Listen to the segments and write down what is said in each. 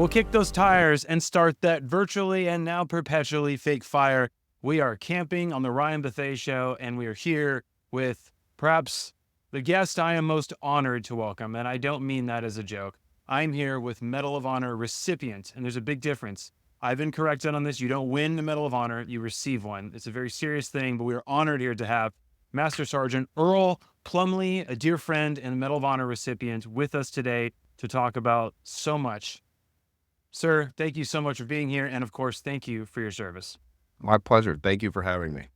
We'll kick those tires and start that virtually and now perpetually fake fire. We are camping on the Ryan Bethea Show, and we are here with perhaps the guest I am most honored to welcome, and I don't mean that as a joke. I'm here with Medal of Honor recipient, and there's a big difference. I've been corrected on this. You don't win the Medal of Honor, you receive one. It's a very serious thing, but we are honored here to have Master Sergeant Earl Plumlee, a dear friend and Medal of Honor recipient, with us today to talk about so much. Sir, thank you so much for being here, and of course, thank you for your service. My pleasure. Thank you for having me.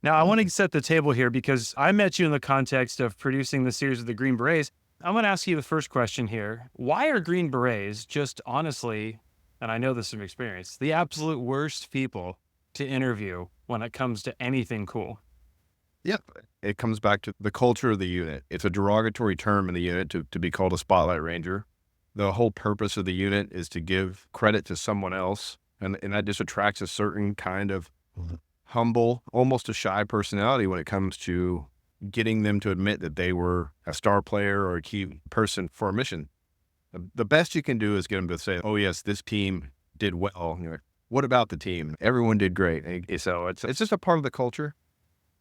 Now, I want to set the table here because I met you in the context of producing the series of the Green Berets. I'm going to ask you the first question here. Why are Green Berets just honestly, and I know this from experience, the absolute worst people to interview when it comes to anything cool? Yep. It comes back to the culture of the unit. It's a derogatory term in the unit to be called a Spotlight Ranger. The whole purpose of the unit is to give credit to someone else, and that just attracts a certain kind of humble, almost a shy personality when it comes to getting them to admit that they were a star player or a key person for a mission. The best you can do is get them to say, oh yes, this team did well. You're like, what about the team? Everyone did great. And so it's just a part of the culture.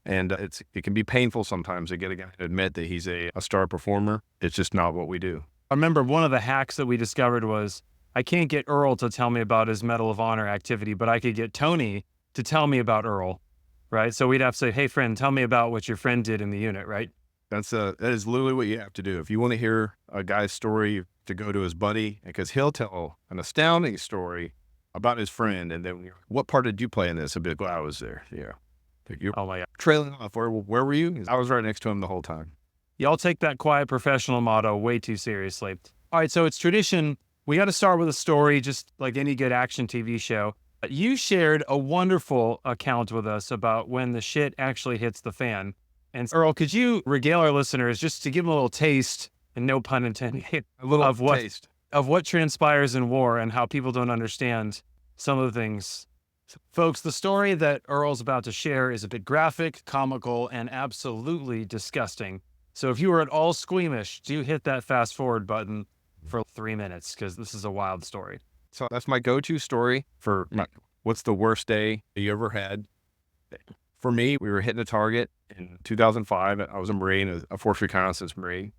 And it can be painful sometimes to get a guy to admit that he's a star performer. It's just not what we do. I remember one of the hacks that we discovered was I can't get Earl to tell me about his Medal of Honor activity, but I could get Tony to tell me about Earl, right? So we'd have to say, hey, friend, tell me about what your friend did in the unit, right? That is literally what you have to do. If you want to hear a guy's story, to go to his buddy, because he'll tell an astounding story about his friend. And then, what part did you play in this? I'll be like, well, I was there. Yeah. You're oh my God. Trailing off. Where were you? I was right next to him the whole time. Y'all take that quiet professional motto way too seriously. All right, so it's tradition. We got to start with a story, just like any good action TV show. You shared a wonderful account with us about when the shit actually hits the fan. And Earl, could you regale our listeners, just to give them a little taste, and no pun intended, of what transpires in war and how people don't understand some of the things. Folks, the story that Earl's about to share is a bit graphic, comical, and absolutely disgusting. So if you were at all squeamish, do hit that fast forward button for 3 minutes, because this is a wild story. So that's my go-to story for what's the worst day you ever had. For me, we were hitting a target in 2005. I was a Marine, a Force Reconnaissance Marine.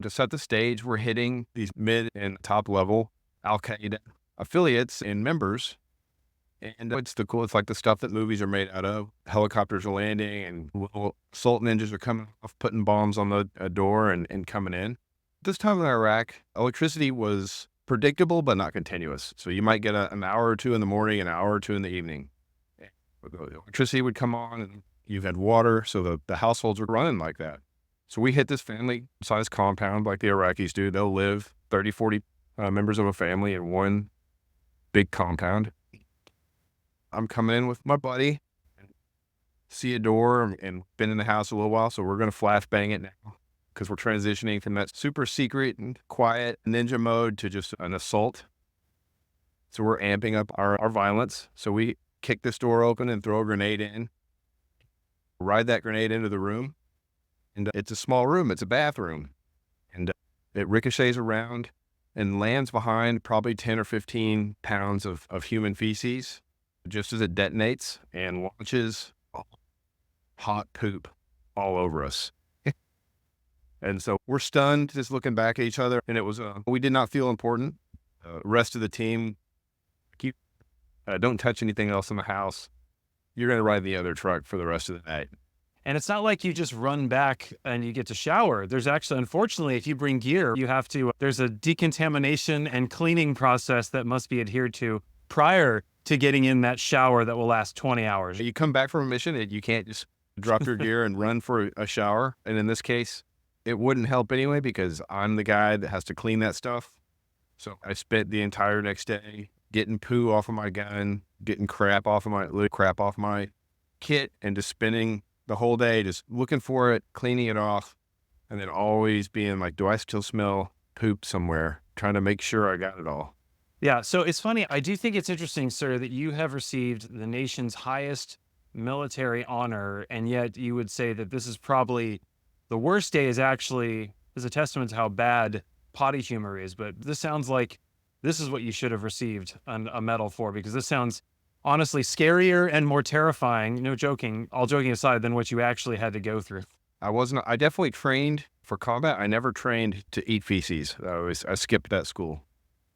To set the stage, we're hitting these mid and top level Al-Qaeda affiliates and members. And it's like the stuff that movies are made out of. Helicopters are landing and little assault ninjas are coming off, putting bombs on the door and coming in. This time in Iraq, electricity was predictable but not continuous. So you might get an hour or two in the morning, an hour or two in the evening. The electricity would come on and you've had water, so the households are running like that. So we hit this family-sized compound like the Iraqis do. They'll live 30, 40 members of a family in one big compound. I'm coming in with my buddy, see a door, and been in the house a little while, so we're going to flashbang it now because we're transitioning from that super secret and quiet ninja mode to just an assault. So we're amping up our violence. So we kick this door open and throw a grenade in, ride that grenade into the room, and it's a small room. It's a bathroom, and it ricochets around and lands behind probably 10 or 15 pounds of human feces. Just as it detonates and launches hot poop all over us. And so we're stunned, just looking back at each other. And it was, we did not feel important. Rest of the team, don't touch anything else in the house. You're going to ride the other truck for the rest of the night. And it's not like you just run back and you get to shower. There's actually, unfortunately, if you bring gear, there's a decontamination and cleaning process that must be adhered to prior to getting in that shower that will last 20 hours. You come back from a mission, you can't just drop your gear and run for a shower. And in this case, it wouldn't help anyway because I'm the guy that has to clean that stuff. So I spent the entire next day getting poo off of my gun, getting crap off my kit, and just spending the whole day just looking for it, cleaning it off, and then always being like, do I still smell poop somewhere? Trying to make sure I got it all. Yeah, so it's funny. I do think it's interesting, sir, that you have received the nation's highest military honor, and yet you would say that this is probably the worst day is a testament to how bad potty humor is. But this sounds like this is what you should have received a medal for, because this sounds honestly scarier and more terrifying, no joking, all joking aside, than what you actually had to go through. I definitely trained for combat. I never trained to eat feces. I skipped that school.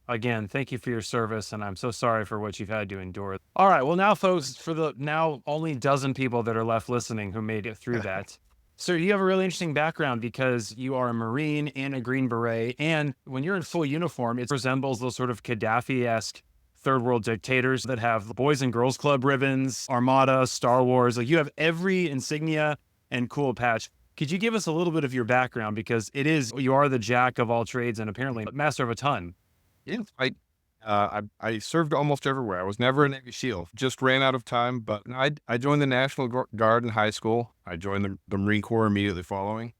Again, thank you for your service, and I'm so sorry for what you've had to endure. All right, well, now, folks, for the now only dozen people that are left listening who made it through that. So you have a really interesting background because you are a Marine and a Green Beret, and when you're in full uniform, it resembles those sort of Gaddafi-esque third world dictators that have Boys and Girls Club ribbons, Armada, Star Wars. Like, you have every insignia and cool patch. Could you give us a little bit of your background, because you are the jack of all trades and apparently master of a ton. Yeah, I served almost everywhere. I was never a Navy SEAL. Just ran out of time, but I joined the National Guard in high school. I joined the Marine Corps immediately following,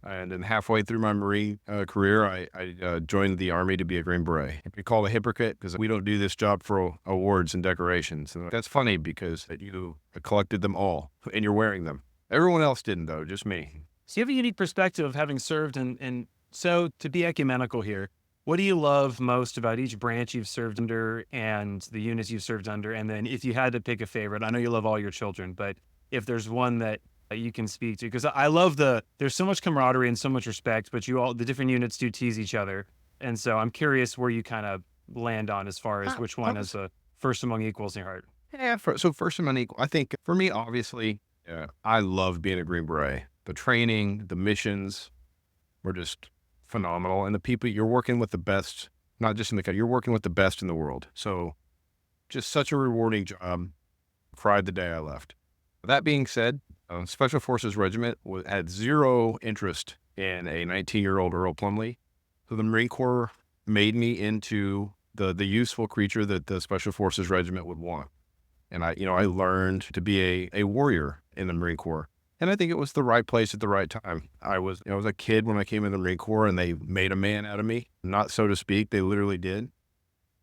and then halfway through my Marine career, I joined the Army to be a Green Beret. We call a hypocrite because we don't do this job for awards and decorations. And that's funny because you collected them all and you're wearing them. Everyone else didn't, though, just me. So you have a unique perspective of having served, and so to be ecumenical here, what do you love most about each branch you've served under and the units you've served under? And then if you had to pick a favorite, I know you love all your children, but if there's one that you can speak to, because I love there's so much camaraderie and so much respect, but the different units do tease each other. And so I'm curious where you kind of land on as far as which one is the first among equals in your heart. Yeah, so first among equal, I think for me, obviously, I love being a Green Beret. The training, the missions were just phenomenal. And the people, you're working with the best, not just in the country, you're working with the best in the world. So just such a rewarding job. Cried the day I left. That being said, Special Forces Regiment had zero interest in a 19-year-old Earl Plumlee. So the Marine Corps made me into the useful creature that the Special Forces Regiment would want. And I learned to be a warrior in the Marine Corps. And I think it was the right place at the right time. I was a kid when I came in the Marine Corps, and they made a man out of me. Not so to speak, they literally did.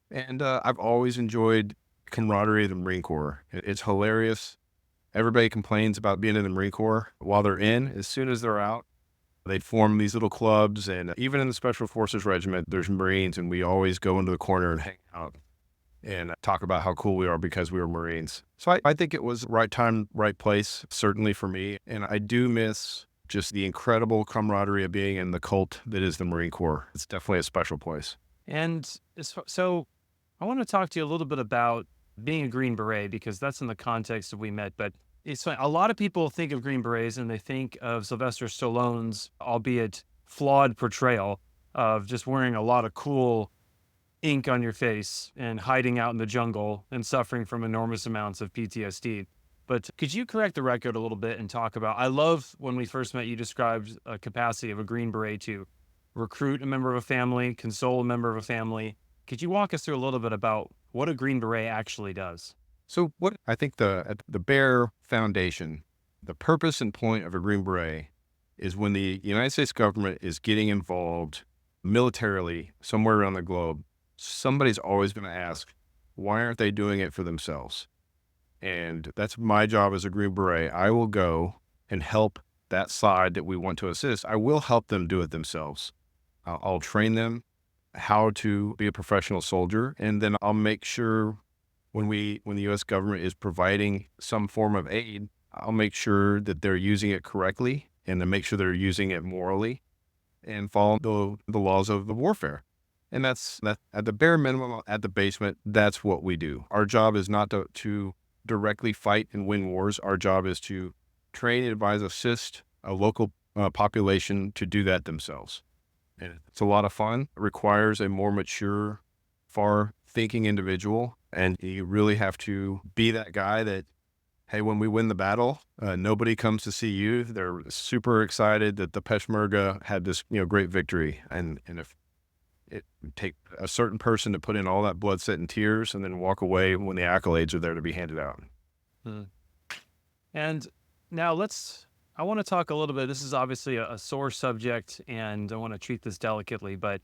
And I've always enjoyed camaraderie of the Marine Corps. It's hilarious. Everybody complains about being in the Marine Corps while they're in. As soon as they're out, they form these little clubs. And even in the Special Forces Regiment, there's Marines, and we always go into the corner and hang out and talk about how cool we are because we were Marines. So I think it was right time, right place, certainly for me. And I do miss just the incredible camaraderie of being in the cult that is the Marine Corps. It's definitely a special place. And so I want to talk to you a little bit about being a Green Beret, because that's in the context that we met. But it's funny, a lot of people think of Green Berets and they think of Sylvester Stallone's, albeit flawed, portrayal of just wearing a lot of cool ink on your face and hiding out in the jungle and suffering from enormous amounts of PTSD. But could you correct the record a little bit and talk about, I love when we first met, you described a capacity of a Green Beret to recruit a member of a family, console a member of a family. Could you walk us through a little bit about what a Green Beret actually does? So what I think at the bare foundation, the purpose and point of a Green Beret is when the United States government is getting involved militarily somewhere around the globe, somebody's always going to ask, why aren't they doing it for themselves? And that's my job as a Green Beret. I will go and help that side that we want to assist. I will help them do it themselves. I'll train them how to be a professional soldier. And then I'll make sure when the U.S. government is providing some form of aid, I'll make sure that they're using it correctly and to make sure they're using it morally and follow the laws of the warfare. And that's at the bare minimum, at the basement, that's what we do. Our job is not to directly fight and win wars. Our job is to train, advise, assist a local population to do that themselves. And it's a lot of fun. It requires a more mature, far-thinking individual. And you really have to be that guy that, hey, when we win the battle, nobody comes to see you. They're super excited that the Peshmerga had this great victory. And if it would take a certain person to put in all that blood, sweat, and tears and then walk away when the accolades are there to be handed out. And now I want to talk a little bit. This is obviously a sore subject, and I want to treat this delicately, but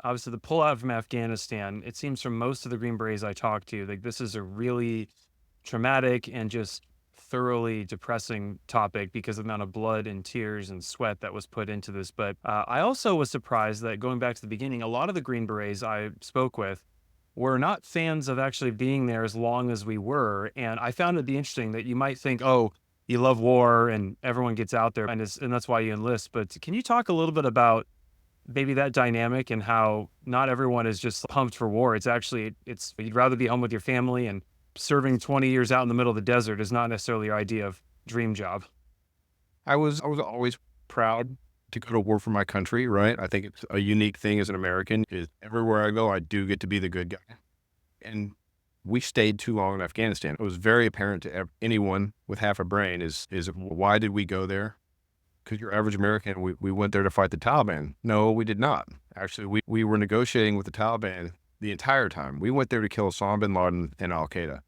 obviously the pullout from Afghanistan, it seems from most of the Green Berets I talk to, like this is a really traumatic and just thoroughly depressing topic because of the amount of blood and tears and sweat that was put into this. But I also was surprised that, going back to the beginning, a lot of the Green Berets I spoke with were not fans of actually being there as long as we were. And I found it be interesting that you might think, oh, you love war and everyone gets out there and that's why you enlist. But can you talk a little bit about maybe that dynamic and how not everyone is just pumped for war? It's actually, it's, you'd rather be home with your family, and serving 20 years out in the middle of the desert is not necessarily your idea of dream job. I was always proud to go to war for my country, right? I think it's a unique thing as an American is everywhere I go, I do get to be the good guy. And we stayed too long in Afghanistan. It was very apparent to anyone with half a brain is why did we go there? Because your average American, we went there to fight the Taliban. No, we did not. Actually, we were negotiating with the Taliban the entire time. We went there to kill Osama bin Laden and Al Qaeda.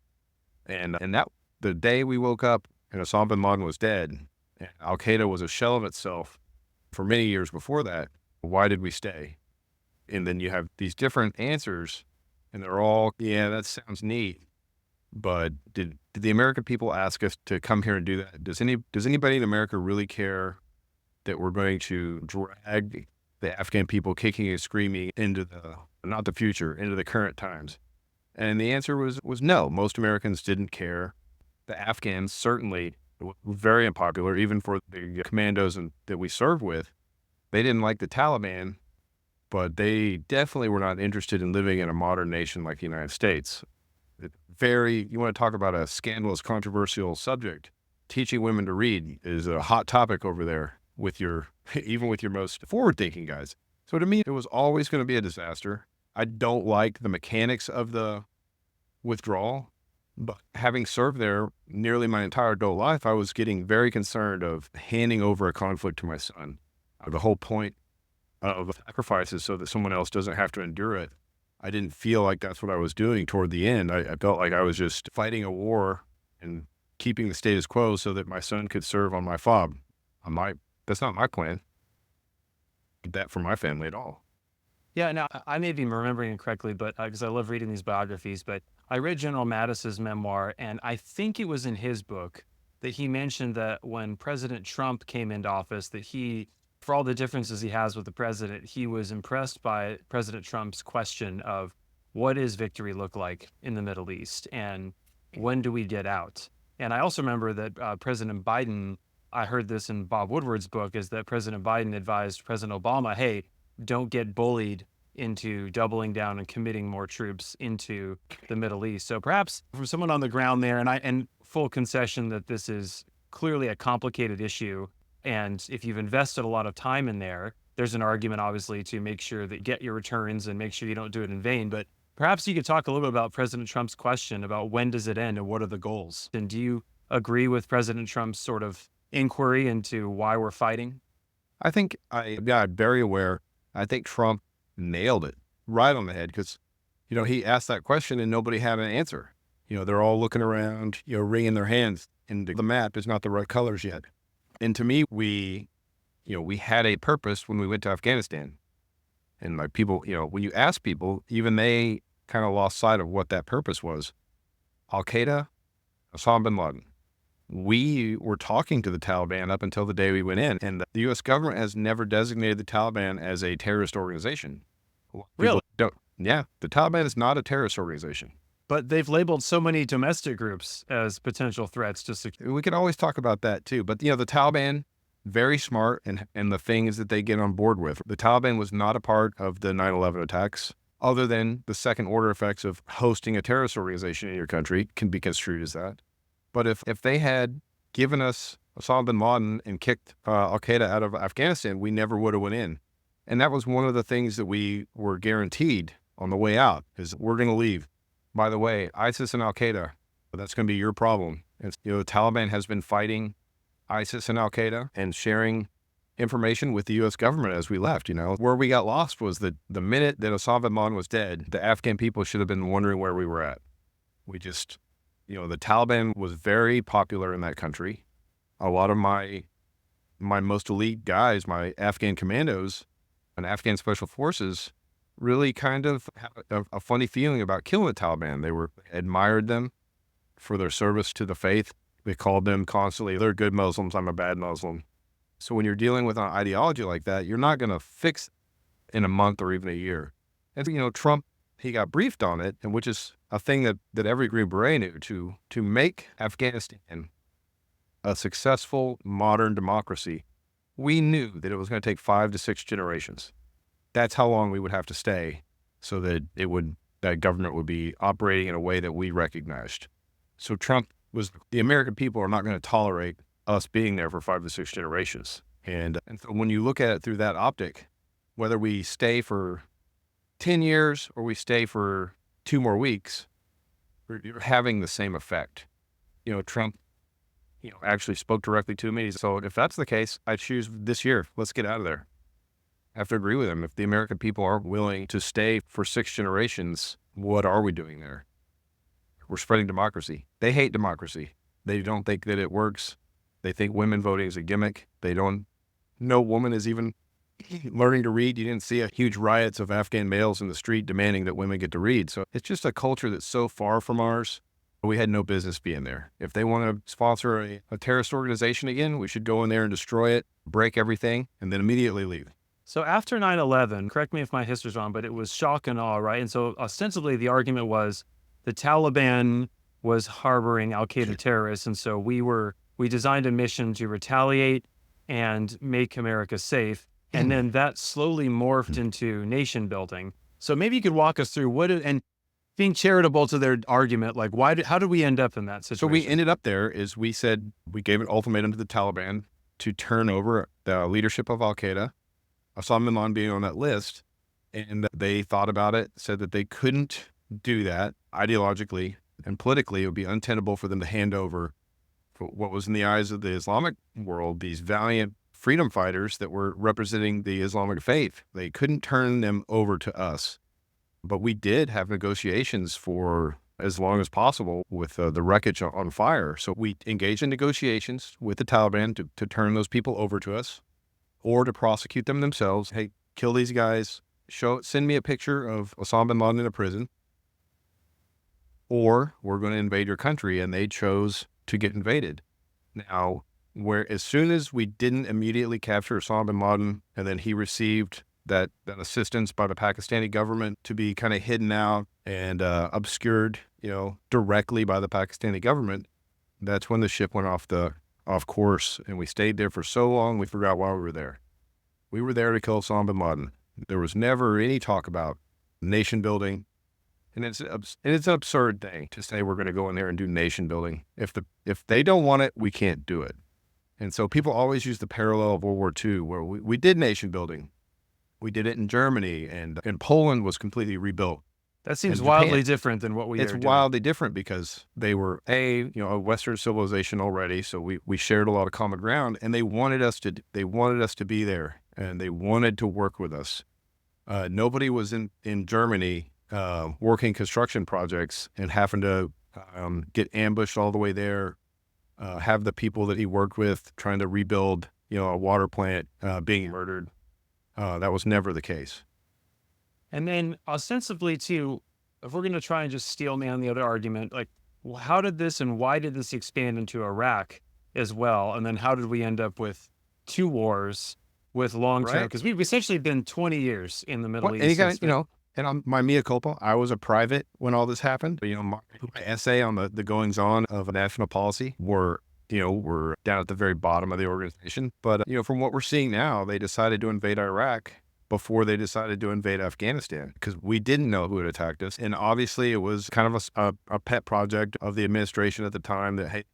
And that the day we woke up and Osama bin Laden was dead, and Al Qaeda was a shell of itself for many years before that. Why did we stay? And then you have these different answers, and they're all, yeah, that sounds neat. But did the American people ask us to come here and do that? Does anybody in America really care that we're going to drag the Afghan people kicking and screaming into not the future, into the current times? And the answer was no. Most Americans didn't care. The Afghans certainly were very unpopular, even for the commandos that we served with. They didn't like the Taliban, but they definitely were not interested in living in a modern nation like the United States. You want to talk about a scandalous, controversial subject. Teaching women to read is a hot topic over there even with your most forward-thinking guys. So to me, it was always going to be a disaster. I don't like the mechanics of the withdrawal, but having served there nearly my entire adult life, I was getting very concerned of handing over a conflict to my son. The whole point of sacrifices so that someone else doesn't have to endure it. I didn't feel like that's what I was doing toward the end. I felt like I was just fighting a war and keeping the status quo so that my son could serve on my fob. That's not my plan. That for my family at all. Yeah, now I may be remembering incorrectly, but because I love reading these biographies, but I read General Mattis's memoir, and I think it was in his book that he mentioned that when President Trump came into office, that he, for all the differences he has with the president, he was impressed by President Trump's question of what does victory look like in the Middle East and when do we get out? And I also remember that President Biden, I heard this in Bob Woodward's book, is that President Biden advised President Obama, hey, don't get bullied into doubling down and committing more troops into the Middle East. So perhaps from someone on the ground there, and full concession that this is clearly a complicated issue, and if you've invested a lot of time in there, there's an argument obviously to make sure that you get your returns and make sure you don't do it in vain. But perhaps you could talk a little bit about President Trump's question about when does it end and what are the goals? And do you agree with President Trump's sort of inquiry into why we're fighting? I think I'm very aware. I think Trump nailed it right on the head because, he asked that question and nobody had an answer. They're all looking around, wringing their hands, and the map is not the right colors yet. And to me, we had a purpose when we went to Afghanistan. And like people, when you ask people, even they kind of lost sight of what that purpose was. Al Qaeda, Osama bin Laden. We were talking to the Taliban up until the day we went in, and the U.S. government has never designated the Taliban as a terrorist organization. Really? Yeah, the Taliban is not a terrorist organization. But they've labeled so many domestic groups as potential threats to We could always talk about that too, but the Taliban, very smart, and the things that they get on board with. The Taliban was not a part of the 9/11 attacks, other than the second order effects of hosting a terrorist organization in your country can be construed as that. But if they had given us Osama bin Laden and kicked Al Qaeda out of Afghanistan, we never would have went in. And that was one of the things that we were guaranteed on the way out is we're going to leave. By the way, ISIS and Al Qaeda, that's going to be your problem. And, the Taliban has been fighting ISIS and Al Qaeda and sharing information with the U.S. government as we left. Where we got lost was that the minute that Osama bin Laden was dead, the Afghan people should have been wondering where we were at. We just, the Taliban was very popular in that country. A lot of my most elite guys, my Afghan commandos and Afghan special forces, really kind of had a funny feeling about killing the Taliban. They admired them for their service to the faith. They called them constantly, they're good Muslims, I'm a bad Muslim. So when you're dealing with an ideology like that, you're not going to fix in a month or even a year. And Trump he got briefed on it, and which is a thing that every Green Beret knew, to make Afghanistan a successful modern democracy. We knew that it was going to take 5 to 6 generations. That's how long we would have to stay so that that government would be operating in a way that we recognized. So the American people are not going to tolerate us being there for 5 to 6 generations. And so when you look at it through that optic, whether we stay for 10 years or we stay for 2 more weeks, you're having the same effect. Trump, actually spoke directly to me. So if that's the case, I choose this year. Let's get out of there. I have to agree with him. If the American people aren't willing to stay for 6 generations, what are we doing there? We're spreading democracy. They hate democracy. They don't think that it works. They think women voting is a gimmick. No woman is even learning to read. You didn't see a huge riots of Afghan males in the street demanding that women get to read. So it's just a culture that's so far from ours. We had no business being there. If they want to sponsor a terrorist organization again, we should go in there and destroy it, break everything, and then immediately leave. So after 9/11, correct me if my history's wrong, but it was shock and awe, right? And so ostensibly the argument was the Taliban was harboring al-Qaeda terrorists. And so we designed a mission to retaliate and make America safe. And then that slowly morphed into nation building. So maybe you could walk us through and being charitable to their argument, like how did we end up in that situation? So we ended up there is we gave an ultimatum to the Taliban to turn over the leadership of al-Qaeda, Osama bin Laden being on that list. And they thought about it, said that they couldn't do that ideologically and politically. It would be untenable for them to hand over what was in the eyes of the Islamic world, these valiant freedom fighters that were representing the Islamic faith. They couldn't turn them over to us. But we did have negotiations for as long as possible with the wreckage on fire. So we engaged in negotiations with the Taliban to turn those people over to us or to prosecute them themselves. Hey, kill these guys. Send me a picture of Osama bin Laden in a prison, or we're going to invade your country. And they chose to get invaded. Now, as soon as we didn't immediately capture Osama bin Laden, and then he received that assistance by the Pakistani government to be kind of hidden out and obscured, directly by the Pakistani government, that's when the ship went off course, and we stayed there for so long we forgot why we were there. We were there to kill Osama bin Laden. There was never any talk about nation building, and it's an absurd thing to say we're going to go in there and do nation building. If they don't want it, we can't do it. And so people always use the parallel of World War II, where we did nation building. We did it in Germany, and Poland was completely rebuilt. That seems wildly different than what we are doing. It's wildly different because they were a Western civilization already, so we shared a lot of common ground, and they wanted us to be there, and they wanted to work with us. Nobody was in Germany working construction projects and having to get ambushed all the way there. Have the people that he worked with trying to rebuild a water plant being murdered. That was never the case. And then ostensibly too, if we're going to try and just steel man the other argument, like how did this and why did this expand into Iraq as well? And then how did we end up with 2 wars with long-term? Because we've essentially been 20 years in the Middle East. And on my mea culpa, I was a private when all this happened. But, my essay on the goings-on of national policy were down at the very bottom of the organization. But, from what we're seeing now, they decided to invade Iraq before they decided to invade Afghanistan because we didn't know who had attacked us. And obviously it was kind of a pet project of the administration at the time that, hey,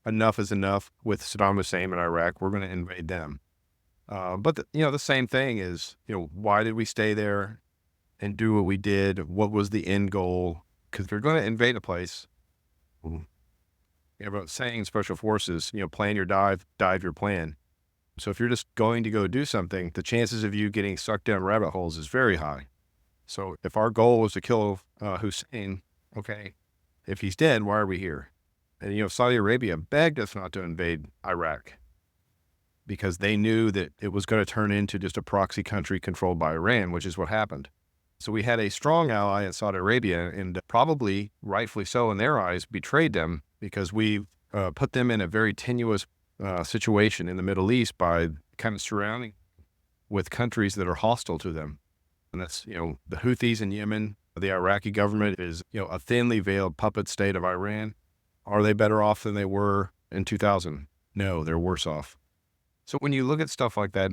enough is enough with Saddam Hussein in Iraq. We're going to invade them. But, the same thing is, why did we stay there and do what we did? What was the end goal? Because if you're going to invade a place, about saying special forces, plan your dive your plan. So if you're just going to go do something, the chances of you getting sucked down rabbit holes is very high. So if our goal was to kill Hussein, okay, if he's dead, why are we here? And, Saudi Arabia begged us not to invade Iraq because they knew that it was going to turn into just a proxy country controlled by Iran, which is what happened. So we had a strong ally in Saudi Arabia, and probably rightfully so in their eyes, betrayed them because we put them in a very tenuous situation in the Middle East by kind of surrounding with countries that are hostile to them. And that's, the Houthis in Yemen, The Iraqi government is, a thinly veiled puppet state of Iran. Are they better off than they were in 2000? No, they're worse off. So when you look at stuff like that,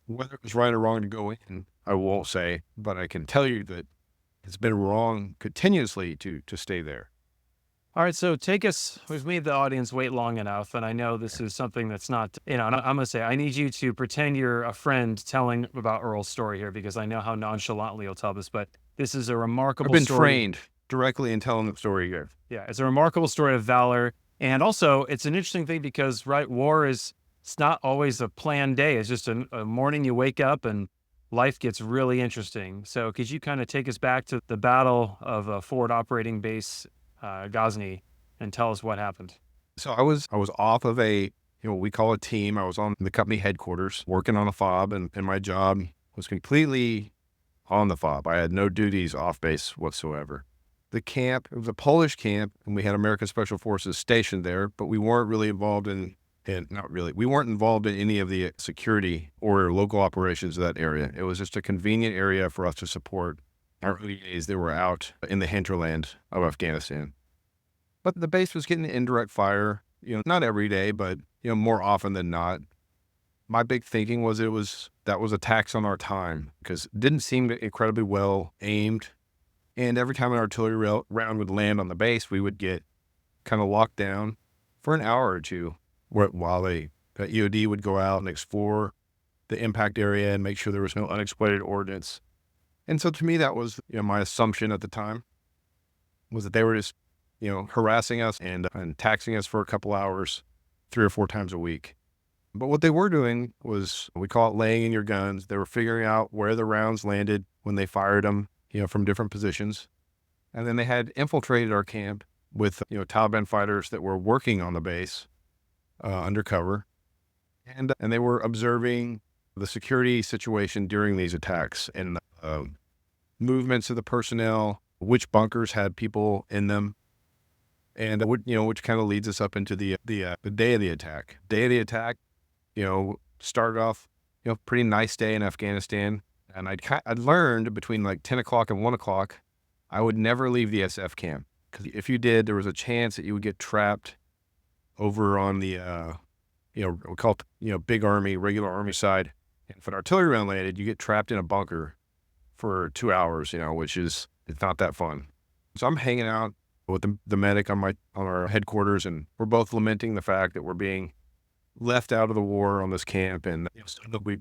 whether it was right or wrong to go in, I won't say, but I can tell you that it's been wrong continuously to stay there. All right, so take us. We've made the audience wait long enough, and I know this is something that's not. I'm gonna say I need you to pretend you're a friend telling about Earl's story here because I know how nonchalantly you'll tell this, but this is a I've remarkable been story. trained directly in telling the story here. Yeah, it's a remarkable story of valor, and also it's an interesting thing because war is it's not always a planned day. It's just a morning you wake up and life gets really interesting. So could you kind of take us back to the battle of Forward Operating Base Ghazni and tell us what happened? So I was off of we call a team. I was on the company headquarters working on a fob, and my job was completely on the fob. I had no duties off base whatsoever. The camp, it was a Polish camp, and we had American Special Forces stationed there, but we weren't really involved we weren't involved in any of the security or local operations of that area. It was just a convenient area for us to support our ODAs that were out in the hinterland of Afghanistan. But the base was getting indirect fire, not every day, but, more often than not. My big thinking was that was a tax on our time because it didn't seem incredibly well aimed. And every time an artillery round would land on the base, we would get kind of locked down for an hour or two while the EOD would go out and explore the impact area and make sure there was no unexploded ordnance. And so to me, that was my assumption at the time was that they were just harassing us and taxing us for a couple hours 3 or 4 times a week. But what they were doing was, we call it laying in your guns. They were figuring out where the rounds landed when they fired them, from different positions. And then they had infiltrated our camp with, Taliban fighters that were working on the base undercover. And they were observing the security situation during these attacks and movements of the personnel, which bunkers had people in them. And, which kind of leads us up into the day of the attack. Day of the attack, started off, pretty nice day in Afghanistan. And I'd learned between like 10 o'clock and 1 o'clock, I would never leave the SF camp. Because if you did, there was a chance that you would get trapped over on the, we call it, big army, regular army side. And if an artillery round landed, you get trapped in a bunker for 2 hours, which it's not that fun. So I'm hanging out with the medic on our headquarters, and we're both lamenting the fact that we're being left out of the war on this camp, and we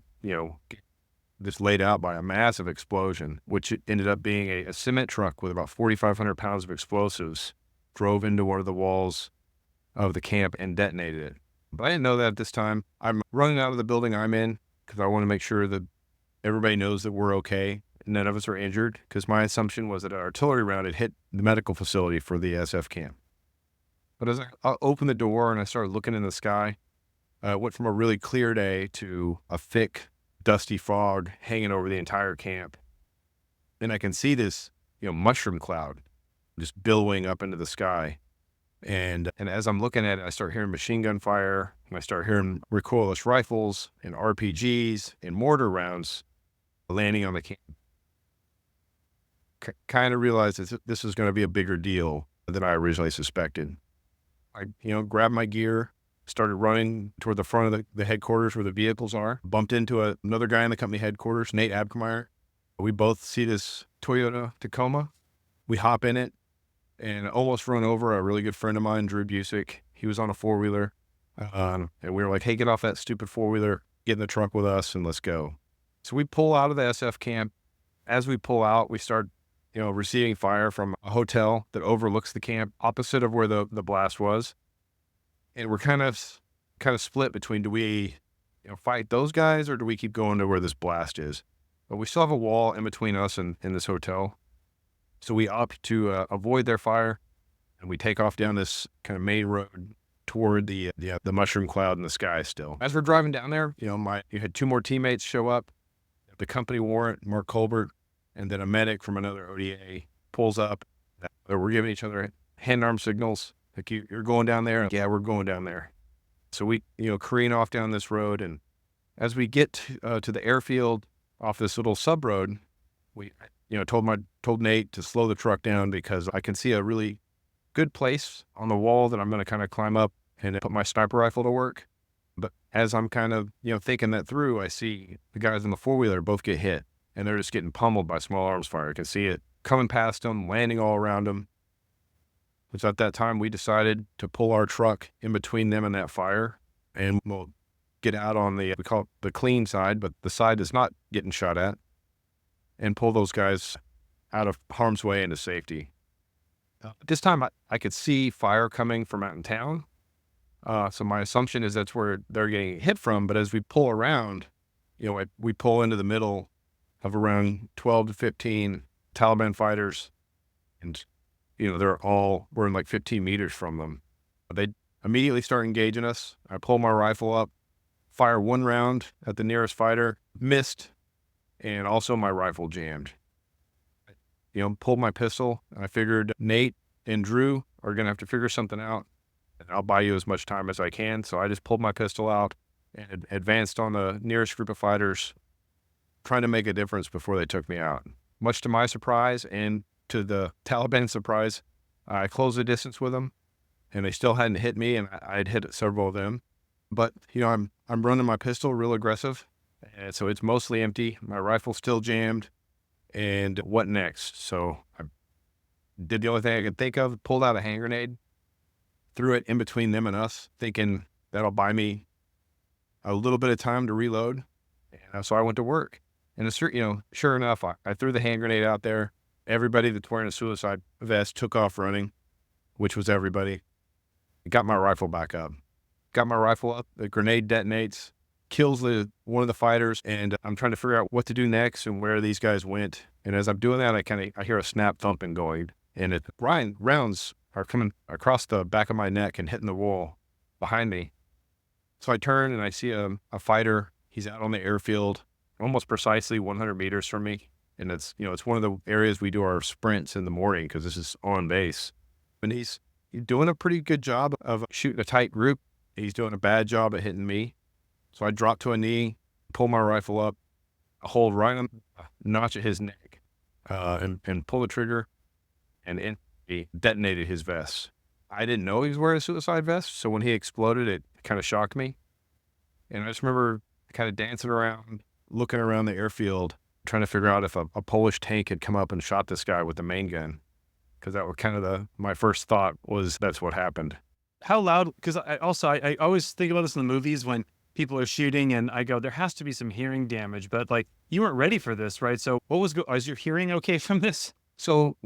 just laid out by a massive explosion, which ended up being a cement truck with about 4,500 pounds of explosives, drove into one of the walls of the camp and detonated it. But I didn't know that at this time. I'm running out of the building I'm in because I want to make sure that everybody knows that we're okay. None of us are injured, because my assumption was that an artillery round had hit the medical facility for the SF camp. But as I opened the door and I started looking in the sky, it went from a really clear day to a thick, dusty fog hanging over the entire camp. And I can see this, mushroom cloud just billowing up into the sky. And as I'm looking at it, I start hearing machine gun fire, and I start hearing recoilless rifles and RPGs and mortar rounds landing on the camp. Kind of realized that this is going to be a bigger deal than I originally suspected. I, grabbed my gear, started running toward the front of the headquarters where the vehicles are, bumped into another guy in the company headquarters, Nate Abkemeyer. We both see this Toyota Tacoma. We hop in it and almost run over a really good friend of mine, Drew Busick. He was on a 4-wheeler. And we were like, hey, get off that stupid 4-wheeler, get in the truck with us, and let's go. So we pull out of the SF camp. As we pull out, we start receiving fire from a hotel that overlooks the camp opposite of where the blast was. And we're kind of split between, do we fight those guys, or do we keep going to where this blast is? But we still have a wall in between us and in this hotel. So we opt to avoid their fire, and we take off down this kind of main road toward the mushroom cloud in the sky still. As we're driving down there, you had 2 more teammates show up. The company warrant, Mark Colbert, and then a medic from another ODA pulls up. We're giving each other hand-arm signals, like, you're going down there? Yeah, we're going down there. So we, careen off down this road, and as we get to the airfield off this little sub-road, we, told Nate to slow the truck down because I can see a really good place on the wall that I'm going to kind of climb up and put my sniper rifle to work. But as I'm kind of, thinking that through, I see the guys in the four-wheeler both get hit, and they're just getting pummeled by small arms fire. I can see it coming past them, landing all around them. So at that time, we decided to pull our truck in between them and that fire, and we'll get out on we call it the clean side, but the side that's not getting shot at, and pull those guys out of harm's way into safety. At this time, I could see fire coming from out in town. So my assumption is that's where they're getting hit from. But as we pull around, we pull into the middle of around 12 to 15 Taliban fighters. And, we're in like 15 meters from them. They immediately start engaging us. I pull my rifle up, fire one round at the nearest fighter, missed, and also my rifle jammed. Pulled my pistol. I figured Nate and Drew are going to have to figure something out, and I'll buy you as much time as I can. So I just pulled my pistol out and advanced on the nearest group of fighters, trying to make a difference before they took me out. Much to my surprise and to the Taliban surprise, I closed the distance with them, and they still hadn't hit me, and I'd hit several of them. But, I'm running my pistol real aggressive, and so it's mostly empty. My rifle's still jammed. And what next? So I did the only thing I could think of, pulled out a hand grenade, threw it in between them and us, thinking that'll buy me a little bit of time to reload. And so I went to work. And sure enough, I threw the hand grenade out there. Everybody that's wearing a suicide vest took off running, which was everybody. Got my rifle back up. Got my rifle up. The grenade detonates, kills one of the fighters, and I'm trying to figure out what to do next and where these guys went. And as I'm doing that, I hear a snap thumping going, and rounds are coming across the back of my neck and hitting the wall behind me. So I turn and I see a fighter. He's out on the airfield, almost precisely 100 meters from me. And it's one of the areas we do our sprints in the morning because this is on base. And he's doing a pretty good job of shooting a tight group. He's doing a bad job at hitting me. So I drop to a knee, pull my rifle up, hold right on the notch at his neck, and pull the trigger, and he detonated his vest. I didn't know he was wearing a suicide vest, so when he exploded, it kind of shocked me. And I just remember kind of dancing around, looking around the airfield, trying to figure out if a Polish tank had come up and shot this guy with the main gun, because that was kind of my first thought was that's what happened. How loud? Because I always think about this in the movies when people are shooting, and I go, there has to be some hearing damage, but like you weren't ready for this, right? So is your hearing okay from this? So,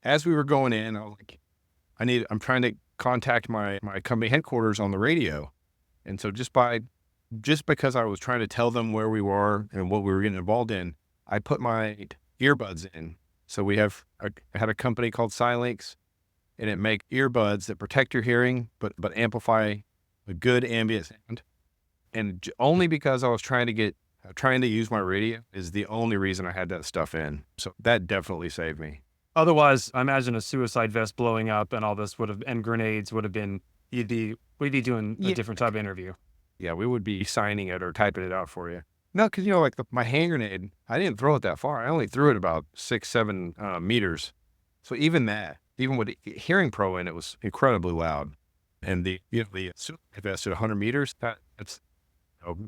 as we were going in, I was like, I'm trying to contact my company headquarters on the radio. And so just because I was trying to tell them where we were and what we were getting involved in, I put my earbuds in. So I had a company called Silinx, and it make earbuds that protect your hearing, but amplify a good ambient sound. And only because I was trying to use my radio is the only reason I had that stuff in. So that definitely saved me. Otherwise, I imagine a suicide vest blowing up and all this and grenades would have been, we'd be doing a different type of interview. Yeah, we would be signing it or typing it out for you. No, because, my hand grenade, I didn't throw it that far. I only threw it about 6-7 meters. So even with Hearing Pro in, it was incredibly loud. And the suicide vest at 100 meters, that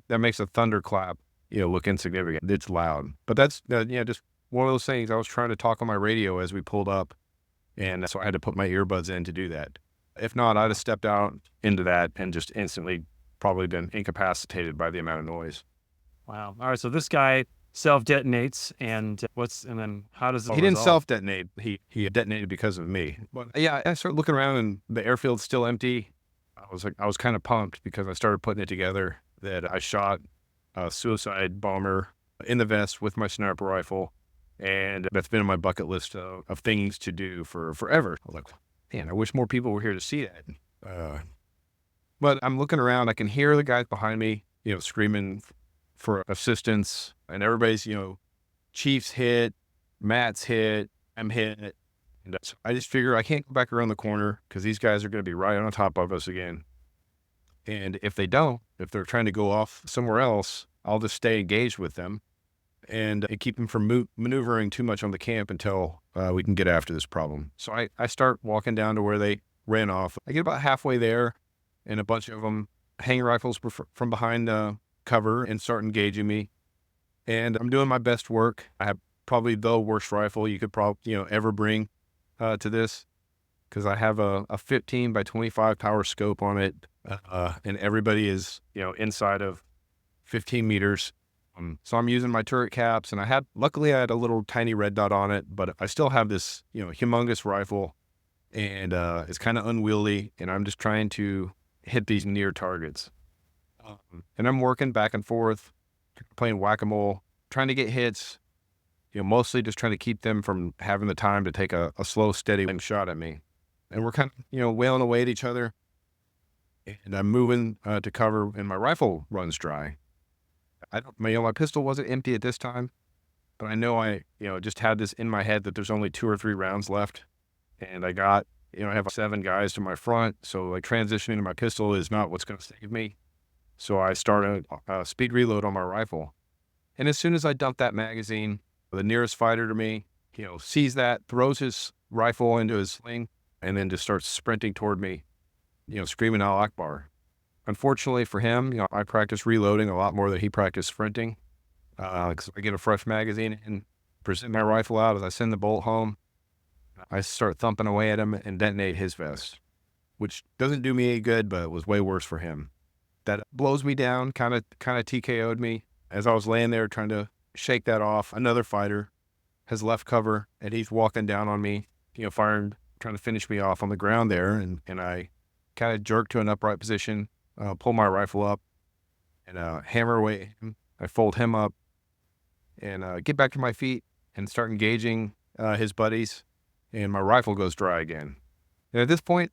makes a thunderclap, look insignificant. It's loud. But that's, just one of those things. I was trying to talk on my radio as we pulled up, and so I had to put my earbuds in to do that. If not, I'd have stepped out into that and just instantly probably been incapacitated by the amount of noise. Wow. All right. So this guy self-detonates, and then how does it He didn't self-detonate. He detonated because of me. But yeah, I started looking around, and the airfield's still empty. I was kind of pumped because I started putting it together that I shot a suicide bomber in the vest with my sniper rifle, and that's been on my bucket list of things to do for forever. I was like, man, I wish more people were here to see that. But I'm looking around, I can hear the guys behind me, screaming for assistance, and everybody's, Chief's hit, Matt's hit, I'm hit. And so I just figure I can't go back around the corner because these guys are going to be right on top of us again. And if they're trying to go off somewhere else, I'll just stay engaged with them and keep them from maneuvering too much on the camp until we can get after this problem. So I start walking down to where they ran off. I get about halfway there, and a bunch of them hang rifles from behind cover and start engaging me. And I'm doing my best work. I have probably the worst rifle you could ever bring to this, because I have a 15 by 25 power scope on it, and everybody is inside of 15 meters. So I'm using my turret caps, and luckily I had a little tiny red dot on it, but I still have this humongous rifle, and it's kind of unwieldy, and I'm just trying to hit these near targets. And I'm working back and forth, playing whack-a-mole, trying to get hits, mostly just trying to keep them from having the time to take a slow, steady shot at me. And we're kind of, wailing away at each other. And I'm moving to cover, and my rifle runs dry. My pistol wasn't empty at this time, but I know I just had this in my head that there's only 2 or 3 rounds left. And I got, I have 7 guys to my front. So transitioning to my pistol is not what's going to save me. So I started a speed reload on my rifle. And as soon as I dumped that magazine, the nearest fighter to me, sees that, throws his rifle into his sling, and then just starts sprinting toward me, screaming Al Akbar. Unfortunately for him, I practice reloading a lot more than he practiced sprinting. Because I get a fresh magazine and present my rifle out as I send the bolt home. I start thumping away at him and detonate his vest, which doesn't do me any good, but it was way worse for him. That blows me down, kind of TKO'd me. As I was laying there trying to shake that off, another fighter has left cover, and he's walking down on me, firing, trying to finish me off on the ground there. And I kind of jerk to an upright position, pull my rifle up, and hammer away. I fold him up and get back to my feet and start engaging his buddies, and my rifle goes dry again. And at this point,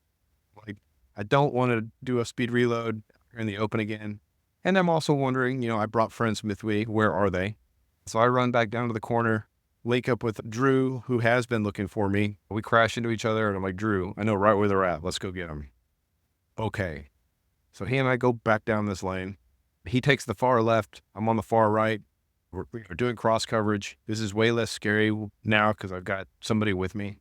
I don't want to do a speed reload in the open again. And I'm also wondering, I brought friends with me. Where are they? So I run back down to the corner, link up with Drew, who has been looking for me. We crash into each other, and I'm like, Drew, I know right where they're at. Let's go get them. Okay. So he and I go back down this lane. He takes the far left. I'm on the far right. We're doing cross coverage. This is way less scary now because I've got somebody with me.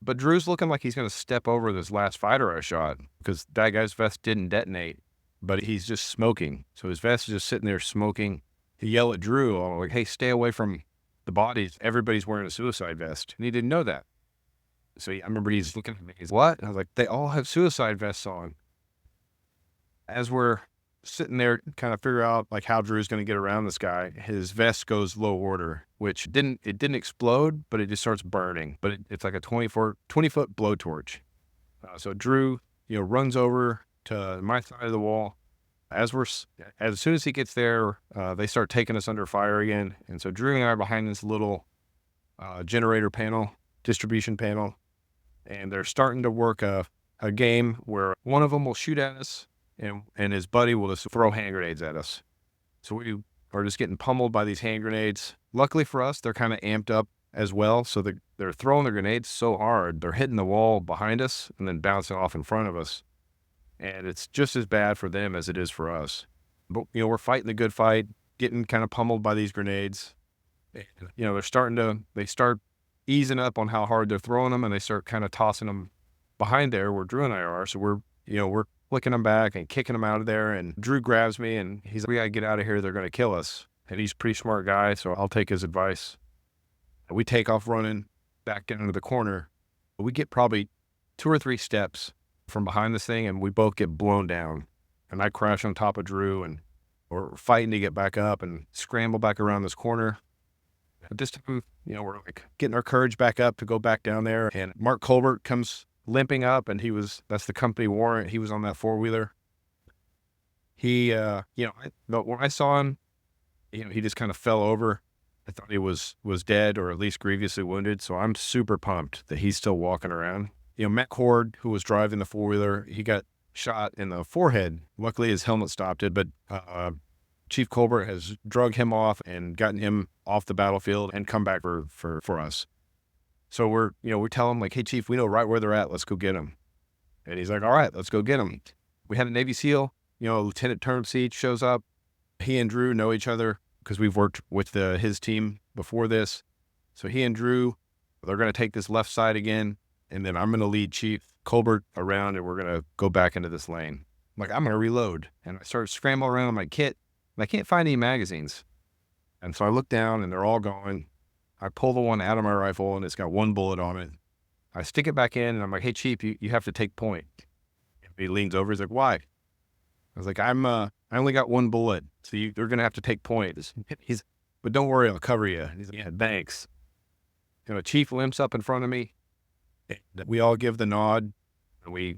But Drew's looking like he's going to step over this last fighter I shot, because that guy's vest didn't detonate, but he's just smoking. So his vest is just sitting there smoking. He yelled at Drew, like, hey, stay away from the bodies. Everybody's wearing a suicide vest. And he didn't know that. So I remember he's looking at me. He's, what? And I was like, they all have suicide vests on. As we're sitting there kind of figure out how Drew's going to get around this guy, his vest goes low order, which didn't explode, but it just starts burning. But it's like a 20-foot blowtorch. So Drew, runs over to my side of the wall. As soon as he gets there, they start taking us under fire again. And so Drew and I are behind this little generator panel, distribution panel, and they're starting to work a game where one of them will shoot at us, and his buddy will just throw hand grenades at us. So we are just getting pummeled by these hand grenades. Luckily for us, they're kind of amped up as well. So they're throwing the grenades so hard, they're hitting the wall behind us and then bouncing off in front of us. And it's just as bad for them as it is for us. But, we're fighting the good fight, getting kind of pummeled by these grenades. And, they start easing up on how hard they're throwing them, and they start kind of tossing them behind there where Drew and I are. So we're flicking them back and kicking them out of there. And Drew grabs me and he's like, we gotta get out of here. They're going to kill us. And he's a pretty smart guy, so I'll take his advice. And we take off running back into the corner. We get probably 2 or 3 steps from behind this thing, and we both get blown down. And I crash on top of Drew, and we're fighting to get back up and scramble back around this corner. At this time, we're getting our courage back up to go back down there. And Mark Colbert comes limping up, and that's the company warrant. He was on that 4-wheeler. He, when I saw him, he just kind of fell over. I thought he was dead or at least grievously wounded. So I'm super pumped that he's still walking around. Matt Cord, who was driving the 4-wheeler, he got shot in the forehead. Luckily, his helmet stopped it, but Chief Colbert has drug him off and gotten him off the battlefield and come back for us. So we tell him, hey, Chief, we know right where they're at. Let's go get them. And he's like, all right, let's go get them. We had a Navy SEAL, Lieutenant Turnipseed shows up. He and Drew know each other, because we've worked with his team before this. So he and Drew, they're going to take this left side again, and then I'm going to lead Chief Colbert around, and we're going to go back into this lane. I'm like, I'm going to reload. And I start scrambling around my kit, and I can't find any magazines. And so I look down, and they're all going. I pull the one out of my rifle, and it's got one bullet on it. I stick it back in, and I'm like, hey, Chief, you have to take point. And he leans over. He's like, why? I was like, I only got one bullet, so they're going to have to take point. But don't worry, I'll cover you. He's like, yeah, thanks. Chief limps up in front of me. And we all give the nod, and we,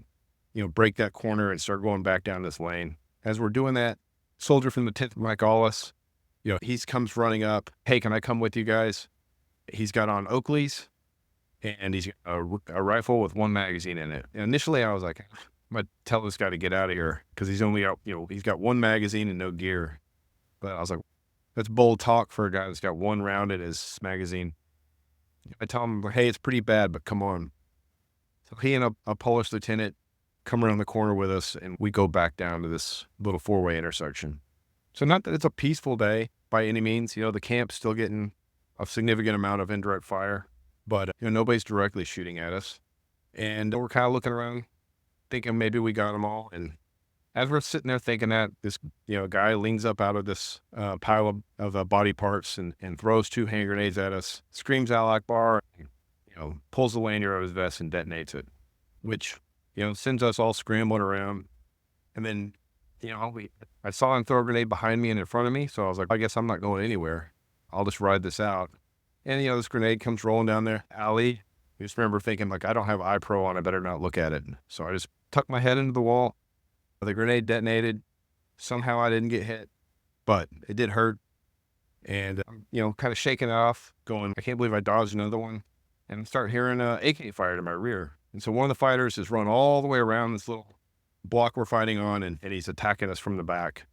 break that corner and start going back down this lane. As we're doing that, soldier from the 10th Mike Wallace, he comes running up. Hey, can I come with you guys? He's got on Oakleys, and he's got a rifle with one magazine in it. And initially, I was like, I'm going to tell this guy to get out of here because he's only out, he's got one magazine and no gear. But I was like, that's bold talk for a guy that's got one round in his magazine. I tell him, hey, it's pretty bad, but come on. So he and a Polish lieutenant come around the corner with us, and we go back down to this little four-way intersection. So not that it's a peaceful day by any means. The camp's still getting a significant amount of indirect fire, but nobody's directly shooting at us. And we're kind of looking around, thinking maybe we got them all. And as we're sitting there thinking that, this guy leans up out of this pile of body parts and throws 2 hand grenades at us, screams "Allah Akbar," pulls the lanyard out of his vest and detonates it, which sends us all scrambling around. And then I saw him throw a grenade behind me and in front of me, so I was like, I guess I'm not going anywhere. I'll just ride this out. And this grenade comes rolling down there alley. I just remember thinking, like, I don't have iPro on, I better not look at it. So I just tucked my head into the wall. The grenade detonated. Somehow I didn't get hit, but it did hurt. And I'm, kind of shaking it off, going, I can't believe I dodged another one. And I start hearing AK fired in my rear. And so one of the fighters has run all the way around this little block we're fighting on, and he's attacking us from the back.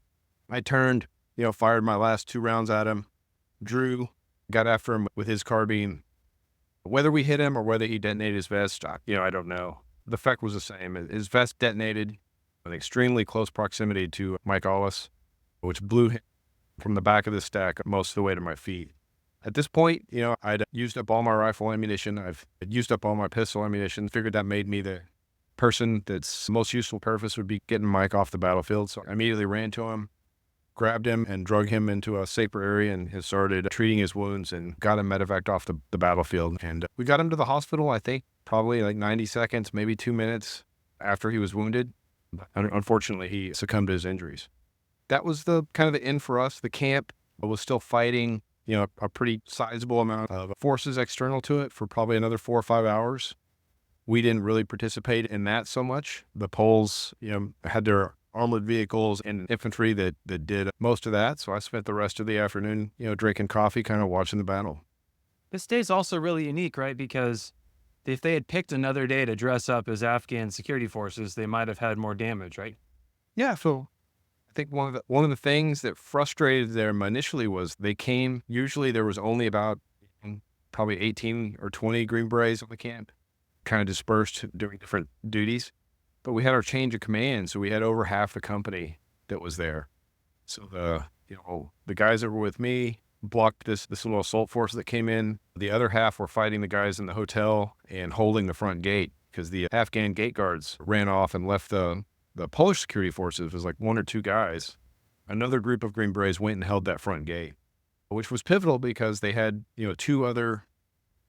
I turned, fired my last 2 rounds at him. Drew got after him with his carbine. Whether we hit him or whether he detonated his vest, I don't know. The effect was the same. His vest detonated in extremely close proximity to Mike Wallace, which blew him from the back of the stack most of the way to my feet. At this point, I'd used up all my rifle ammunition. I'd used up all my pistol ammunition. Figured that made me the person that's most useful purpose would be getting Mike off the battlefield. So I immediately ran to him, grabbed him, and drug him into a safer area and started treating his wounds and got him medevaced off the battlefield. And we got him to the hospital, I think, probably like 90 seconds, maybe 2 minutes after he was wounded. Unfortunately, he succumbed to his injuries. That was the kind of the end for us. The camp was still fighting, a pretty sizable amount of forces external to it for probably another 4 or 5 hours. We didn't really participate in that so much. The Poles, had their armored vehicles and infantry that did most of that. So I spent the rest of the afternoon, drinking coffee, kind of watching the battle. This day's also really unique, right? Because if they had picked another day to dress up as Afghan security forces, they might have had more damage, right? Yeah, so I think one of the things that frustrated them initially was they came. Usually there was only about probably 18 or 20 Green Berets on the camp, kind of dispersed doing different duties. But we had our change of command, so we had over half the company that was there. So the guys that were with me blocked this little assault force that came in. The other half were fighting the guys in the hotel and holding the front gate because the Afghan gate guards ran off and left the Polish security forces. It was like 1 or 2 guys. Another group of Green Berets went and held that front gate, which was pivotal because they had 2 other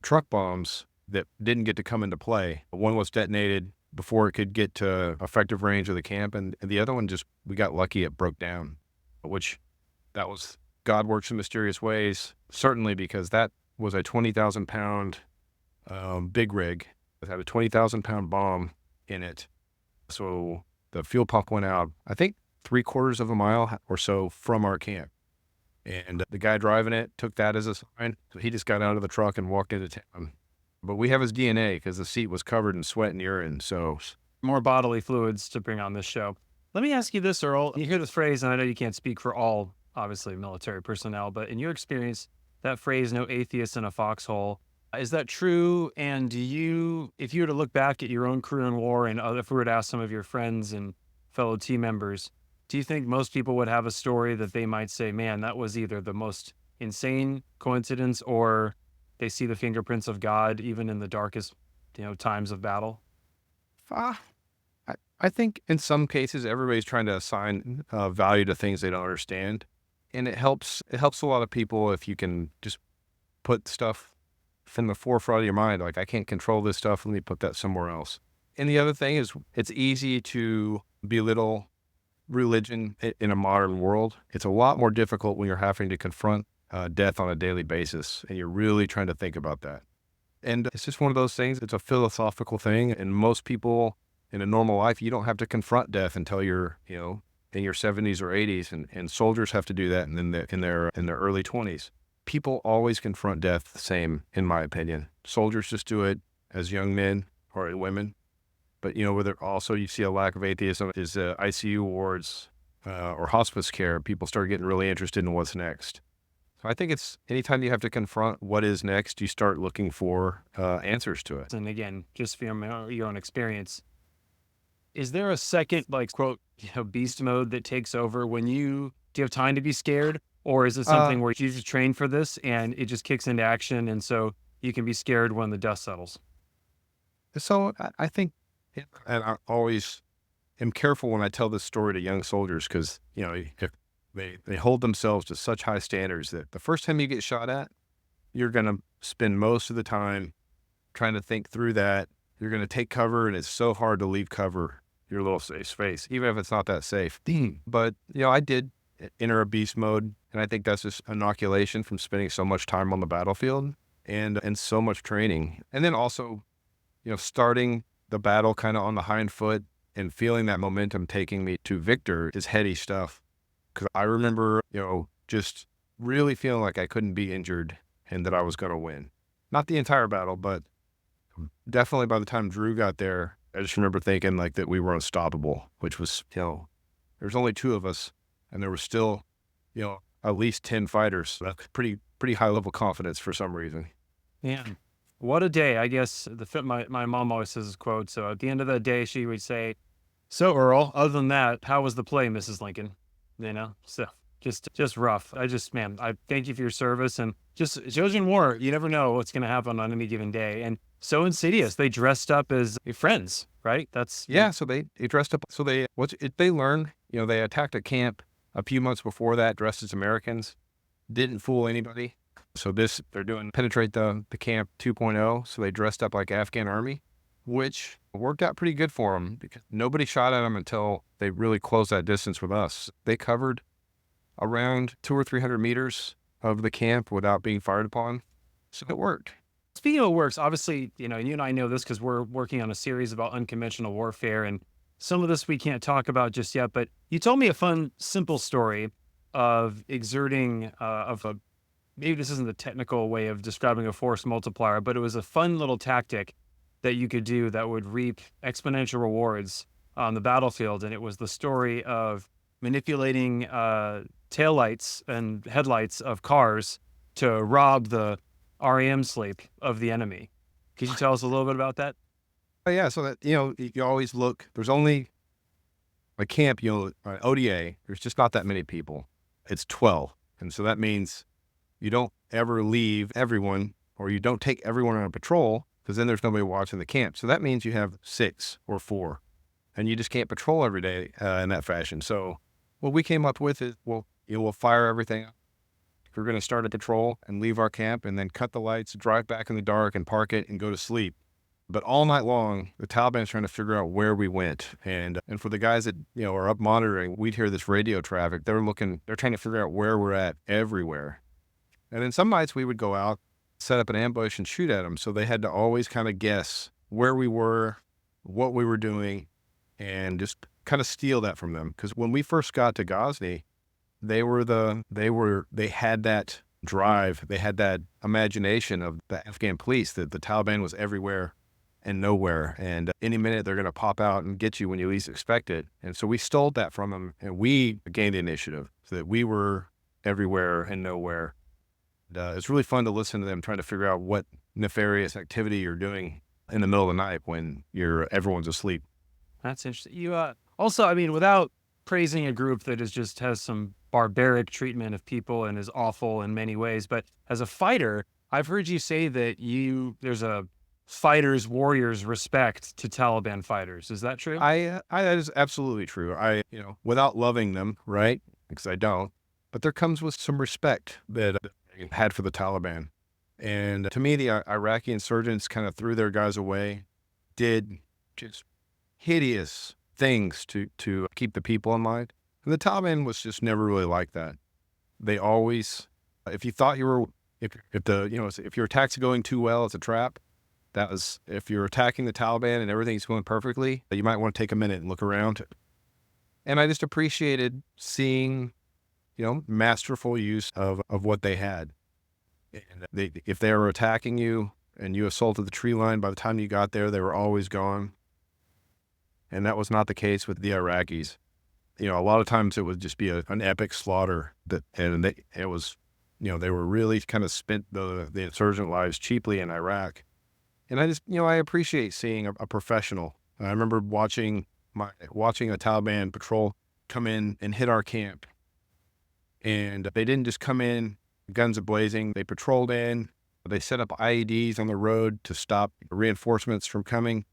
truck bombs that didn't get to come into play. One was detonated before it could get to effective range of the camp, and the other one we got lucky, it broke down, which that was God works in mysterious ways, certainly because that was a 20,000-pound big rig that had a 20,000-pound bomb in it. So the fuel pump went out, I think 3/4 of a mile or so from our camp. And the guy driving it took that as a sign. So he just got out of the truck and walked into town. But we have his DNA because the seat was covered in sweat and urine. So More bodily fluids to bring on this show. Let me ask you this, Earl. You hear this phrase, and I know you can't speak for all, obviously, military personnel, but in your experience, that phrase, no atheist in a foxhole, is that true? And if you were to look back at your own career in war, and if we were to ask some of your friends and fellow team members, Do you think most people would have a story that they might say, man, that was either the most insane coincidence or they see the fingerprints of God even in the darkest, times of battle? Ah, I think in some cases everybody's trying to assign value to things they don't understand, and it helps a lot of people if you can just put stuff in the forefront of your mind. Like, I can't control this stuff. Let me put that somewhere else. And the other thing is, it's easy to belittle religion in a modern world. It's a lot more difficult when you're having to confront death on a daily basis, and you're really trying to think about that. And it's just one of those things. It's a philosophical thing, and most people in a normal life, you don't have to confront death until you're, in your 70s or 80s, and soldiers have to do that in their early 20s. People always confront death the same, in my opinion. Soldiers just do it as young men or women. But, whether also you see a lack of atheism is ICU wards or hospice care. People start getting really interested in what's next. So I think it's anytime you have to confront what is next, you start looking for answers to it. And again, just from your own experience, is there a second, like, quote, beast mode that takes over when do you have time to be scared? Or is it Uh, something where you just train for this and it just kicks into action? And so you can be scared when the dust settles? so I think, and I always am careful when I tell this story to young soldiers because, if they hold themselves to such high standards that the first time you get shot at, you're going to spend most of the time trying to think through that. You're going to take cover, and it's so hard to leave cover your little safe space, even if it's not that safe. But, I did enter a beast mode, and I think that's just inoculation from spending so much time on the battlefield and so much training. And then also, starting the battle kind of on the hind foot and feeling that momentum taking me to victor is heady stuff. Because I remember, just really feeling like I couldn't be injured and that I was going to win. Not the entire battle, but definitely by the time Drew got there, I just remember thinking like that we were unstoppable, which was, there's only two of us and there was still, at least 10 fighters. So that's pretty high level confidence for some reason. Yeah. What a day. I guess my mom always says this quote. So at the end of the day, she would say, so Earl, other than that, how was the play, Mrs. Lincoln? So just rough. Man, I thank you for your service and just children war. You never know what's going to happen on any given day. And so insidious. They dressed up as friends, right? Yeah. So they dressed up. So they learned, they attacked a camp a few months before that, dressed as Americans, didn't fool anybody. So they're doing penetrate the camp 2.0. So they dressed up like Afghan army, which worked out pretty good for them because nobody shot at them until they really closed that distance with us. They covered around 200 or 300 meters of the camp without being fired upon. So it worked. Speaking of works, obviously, you and I know this because we're working on a series about unconventional warfare, and some of this we can't talk about just yet. But you told me a fun, simple story of exerting maybe this isn't the technical way of describing a force multiplier, but it was a fun little tactic that you could do that would reap exponential rewards on the battlefield. And it was the story of manipulating taillights and headlights of cars to rob the REM sleep of the enemy. Could you tell us a little bit about that? But yeah, so that, you always look, there's only a camp, ODA, there's just not that many people. It's 12. And so that means you don't ever leave everyone or you don't take everyone on a patrol because then there's nobody watching the camp. So that means you have 6 or 4 and you just can't patrol every day in that fashion. So what we came up with is, we'll fire everything up. We're going to start a patrol and leave our camp and then cut the lights, drive back in the dark and park it and go to sleep. But all night long, the Taliban's trying to figure out where we went. And for the guys that, are up monitoring, we'd hear this radio traffic. They're trying to figure out where we're at everywhere. And then some nights we would go out, set up an ambush and shoot at them. So they had to always kind of guess where we were, what we were doing, and just kind of steal that from them. Because when we first got to Ghazni, they had that drive, they had that imagination of the Afghan police that the Taliban was everywhere and nowhere. And any minute they're going to pop out and get you when you least expect it. And so we stole that from them and we gained the initiative so that we were everywhere and nowhere. It's really fun to listen to them trying to figure out what nefarious activity you're doing in the middle of the night when everyone's asleep. That's interesting. You also, I mean, without praising a group that is just has some barbaric treatment of people and is awful in many ways. But as a fighter, I've heard you say that there's a fighters, warriors respect to Taliban fighters. Is that true? That is absolutely true. Without loving them, right? Because I don't, but there comes with some respect that I had for the Taliban. And to me, the Iraqi insurgents kind of threw their guys away, did just hideous things to keep the people in line. And the Taliban was just never really like that. They always, if you thought you were, if your attacks are going too well, it's a trap. That was, if you're attacking the Taliban and everything's going perfectly, you might want to take a minute and look around. And I just appreciated seeing, masterful use of what they had. And if they were attacking you and you assaulted the tree line, by the time you got there, they were always gone. And that was not the case with the Iraqis. A lot of times it would just be an epic slaughter they were really kind of spent the insurgent lives cheaply in Iraq. And I just, I appreciate seeing a professional. I remember watching a Taliban patrol come in and hit our camp. And they didn't just come in guns a-blazing. They patrolled in. They set up IEDs on the road to stop reinforcements from coming.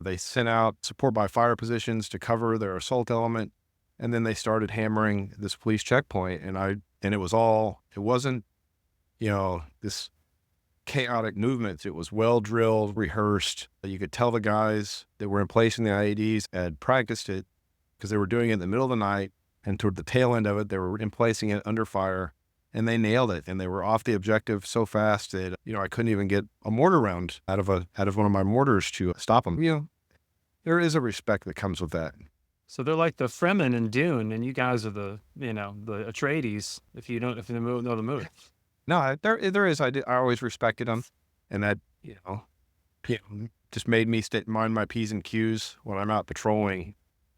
They sent out support by fire positions to cover their assault element. And then they started hammering this police checkpoint. And it wasn't, this chaotic movements. It was well drilled, rehearsed. You could tell the guys that were in place in the IEDs had practiced it because they were doing it in the middle of the night, and toward the tail end of it, they were placing it under fire, and they nailed it. And they were off the objective so fast that I couldn't even get a mortar round out of one of my mortars to stop them. There is a respect that comes with that. So they're like the Fremen in Dune, and you guys are the Atreides. If you know the movie. No, there is. I always respected them, and that just made me mind my P's and Q's when I'm out patrolling.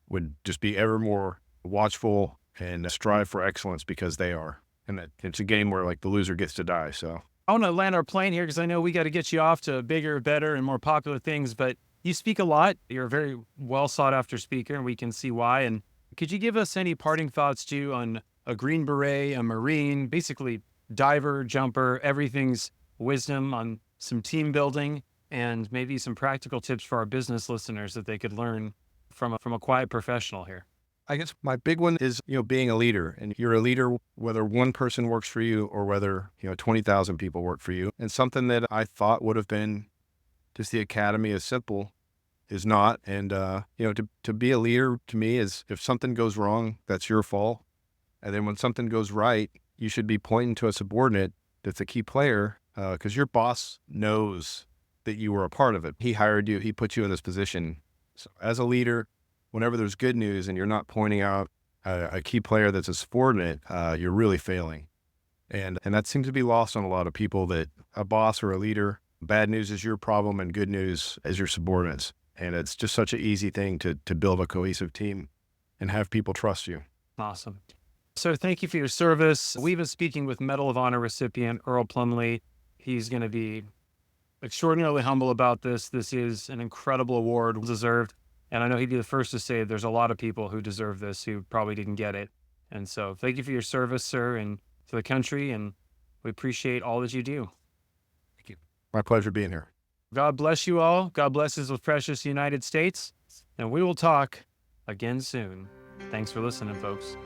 Would just be ever more watchful and strive for excellence because they are. And that it's a game where the loser gets to die. So I want to land our plane here because I know we got to get you off to bigger, better, and more popular things. But you speak a lot. You're a very well sought after speaker, and we can see why. And could you give us any parting thoughts too on a Green Beret, a Marine, basically diver, jumper, everything's wisdom on some team building, and maybe some practical tips for our business listeners that they could learn from a quiet professional here? I guess my big one is, being a leader. And you're a leader whether one person works for you or whether, 20,000 people work for you. And something that I thought would have been just the academy as simple is not. And, to be a leader to me is if something goes wrong, that's your fault. And then when something goes right, you should be pointing to a subordinate that's a key player because your boss knows that you were a part of it. He hired you. He put you in this position. So as a leader, whenever there's good news and you're not pointing out a key player that's a subordinate, you're really failing. And that seems to be lost on a lot of people, that a boss or a leader, bad news is your problem and good news is your subordinates. And it's just such an easy thing to build a cohesive team and have people trust you. Awesome. So thank you for your service. We've been speaking with Medal of Honor recipient Earl Plumlee. He's going to be extraordinarily humble about this. This is an incredible award, deserved. And I know he'd be the first to say there's a lot of people who deserve this who probably didn't get it. And so thank you for your service, sir, and to the country. And we appreciate all that you do. Thank you. My pleasure being here. God bless you all. God bless His precious United States. And we will talk again soon. Thanks for listening, folks.